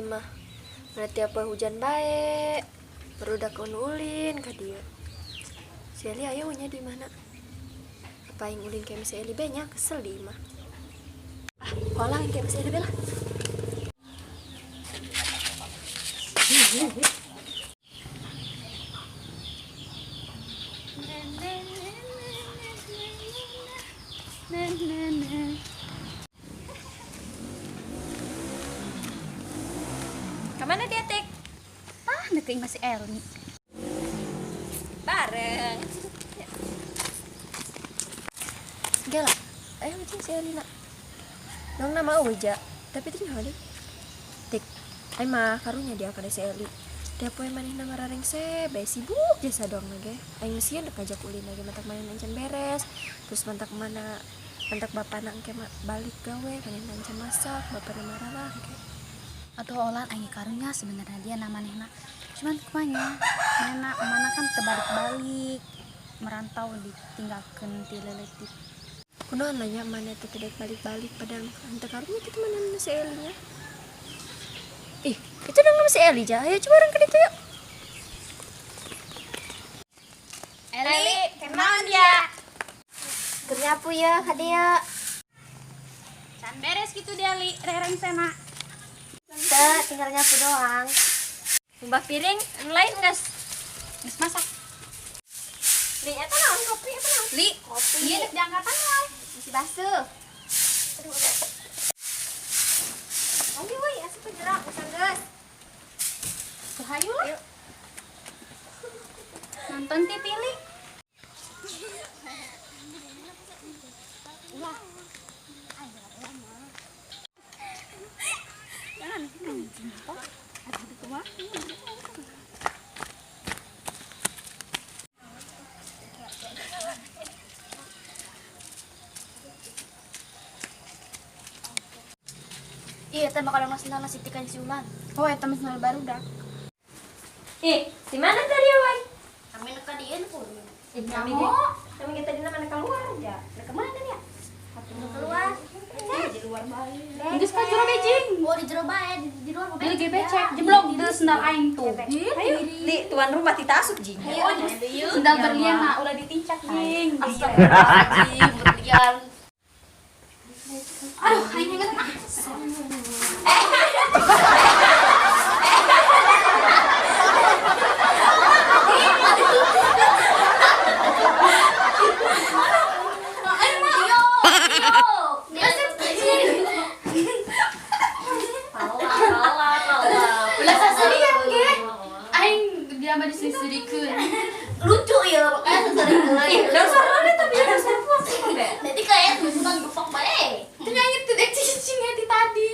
mah. Berarti apa hujan baik. Berudak ulin ka dia. Si Eli ayo nya di mana? Apa yang ulin kayak si Eli banyak kesel di mah. Kolah yang kayak si Eli bela. Kemana dia, Tik? Deketin masih Elmi. Bareng. Gila. Ayo macam si Elina. Nong nama Uja, tapi tinggal deh. Tik. Ay mah karunya dia kada si Eli. Dia poe maneh nama raring se, bae sibuk jasa doang lagi. Aing sieun dek ajak ulin lagi mantak main encan beres. Terus mantak bapak nak ke balik gawe, maneh encan masak, bapak na marah ke. Atau olan aing karunya sebenarnya dia namanya cuman kemana mana kan terbalik-balik merantau ditinggalkan di leletik Kunaon nanya mana teh tidak balik-balik padahal anta karunya kita mana si Elinya. Ih, itu nama si Eli aja. Ayo coba orang ke ditu yuk. Eli kenaon dia Kenyapu ya kadia. can beres gitu dia li rereng sana Teh tinggal nyapu doang. Mbak piring lain guys. geus masak Li eta naon kopi eta naon? li Kopi. iya dek diangkatan wae Masih basuh. Aduh. Ayo woi, asup jerak bisa geus. hayu lah nonton TV li Iya, teh bakal nasi tikan siulan. oh eta mah sendal baru dah Di mana tadi woi? Kami neka dieun pun. Kami kita di mana keluar aja. Ke mana dia? Keluar. Di luar bayi. geus ka jero bejing Oh di jero bae di luar mobil. Dia becek jeblok di sendal aing tuh. Ayo, di tuan rumah ditasuk jing. Sendal berlian mah ulah ditincak jing. Astagfirullahaladzim berlian. Aduh, aing inget ah. Ulah saserian ge. Aing dia mah diselisirikeun. Lucu ya makanya sering mulai. Dasar ada tapi dasar puas deh. Nanti kayak tulisan gepak bae. Itu nyanyi tuh dek cicing hati tadi.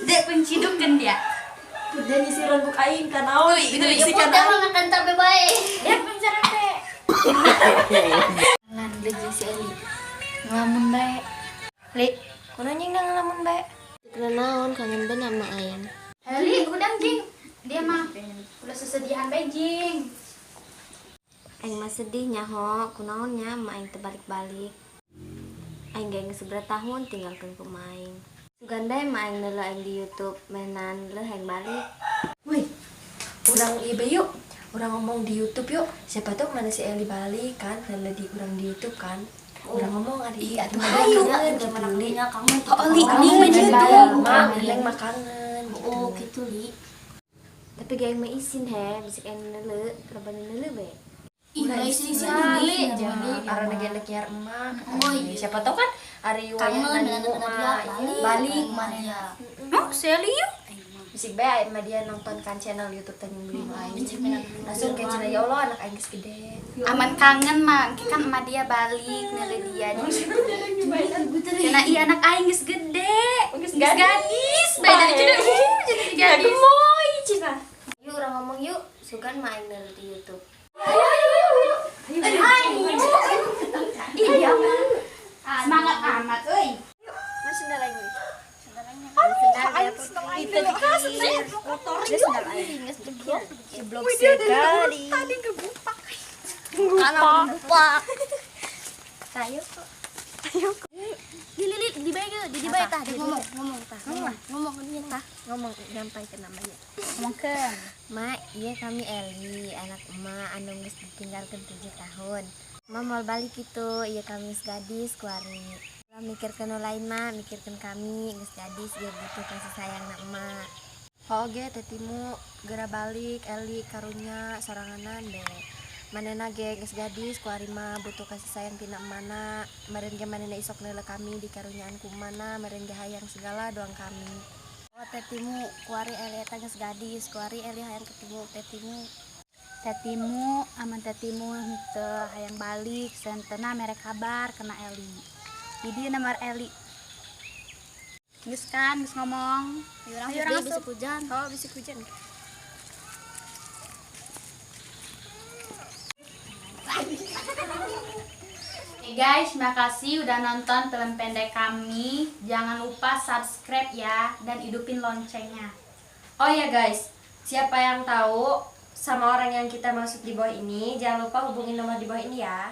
Dek pencidukkeun dia. Dan isi rambut aing kan naon itu Ya pun jangan akan sampai bae. Dek pencerete. Lan beli si Eli. Ngelamun bae. Li, kuno nying nang ngelamun bae. Kena naon kangen bener sama ayam. Heli udang jing. Dia mah udah sesedihan bae jing. Aing mah sedih nyaho, kunaonnya mah aing terbalik-balik. Aing gak seberat tahun tinggalkan pemain. Suganda mah aing neula aing di YouTube mainan le aing balik. Wih, urang ieu yuk. Urang ngomong di YouTube yuk. Siapa tahu mana si Eli balik kan, neula di urang di YouTube kan. Urang ngomong ari atuh Ayo kangen mana gitu Li. punya kamu. Oh, Li, Kangen Li, gitu. gitu. Mak, neng mah kangen. Oh gitu Li. Tapi gak mah isin he, bisa aing neula, reban neula bae. Iya isi Li, Li. jadi karena gak kiar emak. Oh, iya. Siapa tahu kan hari Kangen wayah dengan nanu dia mah balik balik mana ya. Oh, Seli yuk. bisik bae mah dia nonton kan channel YouTube tanya beli aing. Langsung kayak cenah ya Allah anak aing geus gede. Aman kangen mah, kan emak dia balik nele dia. Cenah iya anak aing geus gede. Geus gadis. Bae dari cenah jadi gadis. Gemoy cenah. Yuk urang ngomong yuk, sugan main di YouTube. Ih, dia mah semangat amat euy. Mas sendal aing. Jeblok sekali. Tadi ngebupak. Anak lupa. Ayo kok. Di bae di bae tah dia ngomong tah. Ngomong ke dia tah. Ngomong nyampai ke namanya. Ngomongkeun. Mak, iya kami Eli, anak emak anu geus ditinggalkeun 7 tahun. Emak mau balik itu, iya kami geus gadis kuari. Lah mikirkeun nu lain mah, mikirkeun kami geus gadis dia butuh kasih sayangna emak. Oge tetimu gera balik Eli karunya soranganan deh. Manena ge geus gadis ku ari mah butuh kasih sayang tina emana. Meureun ge manena isok neuleuh kami di karunyaan ku mana, meureun ge hayang segala doang kami. Oh tetimu kuari Eli eta geus gadis, kuari Eli hayang ketemu tetimu. Tetimu aman tetimu teu hayang balik sentena mere kabar kena Eli. Jadi nomor Eli. Geus kan, geus ngomong. Ayo orang bisa asup. hujan. Oh, bisik hujan. Oke guys, makasih udah nonton film pendek kami. Jangan lupa subscribe ya dan hidupin loncengnya. Oh ya guys, siapa yang tahu sama orang yang kita maksud di bawah ini, jangan lupa hubungin nomor di bawah ini ya.